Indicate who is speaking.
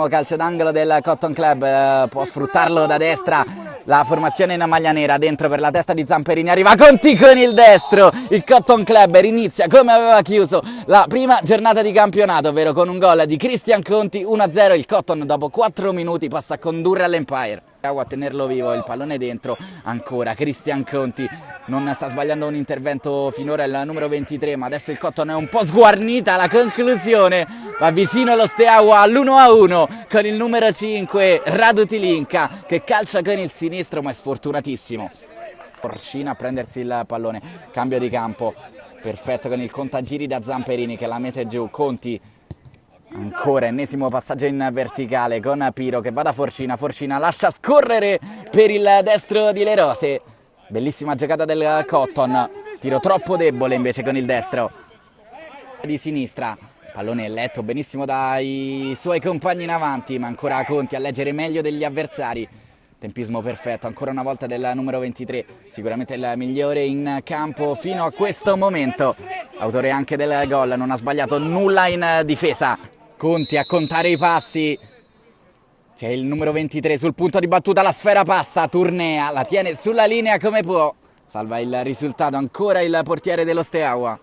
Speaker 1: Calcio d'angolo del Cotton Club, può sfruttarlo da destra la formazione in maglia nera, dentro per la testa di Zamperini, arriva Conti con il destro, il Cotton Club inizia come aveva chiuso la prima giornata di campionato, ovvero con un gol di Christian Conti, 1-0, il Cotton dopo 4 minuti passa a condurre all'Empire. A tenerlo vivo, il pallone dentro, ancora Christian Conti, non sta sbagliando un intervento finora il numero 23, ma adesso il Cotton è un po' sguarnita, la conclusione va vicino lo Steaua all'1-1 con il numero 5 Radu Tilinka che calcia con il sinistro ma è sfortunatissimo. Porcina a prendersi il pallone, cambio di campo, perfetto con il contagiri da Zamperini che la mette giù, Conti. Ancora ennesimo passaggio in verticale con Piro che va da Forcina, Forcina lascia scorrere per il destro di Le Rose, bellissima giocata del Cotton, tiro troppo debole invece con il destro di sinistra, pallone letto benissimo dai suoi compagni in avanti, ma ancora Conti a leggere meglio degli avversari, tempismo perfetto ancora una volta del numero 23, sicuramente il migliore in campo fino a questo momento, autore anche del gol, non ha sbagliato nulla in difesa. Conti a contare i passi, c'è il numero 23 sul punto di battuta, la sfera passa, Tournea la tiene sulla linea come può, salva il risultato ancora il portiere dello Steaua.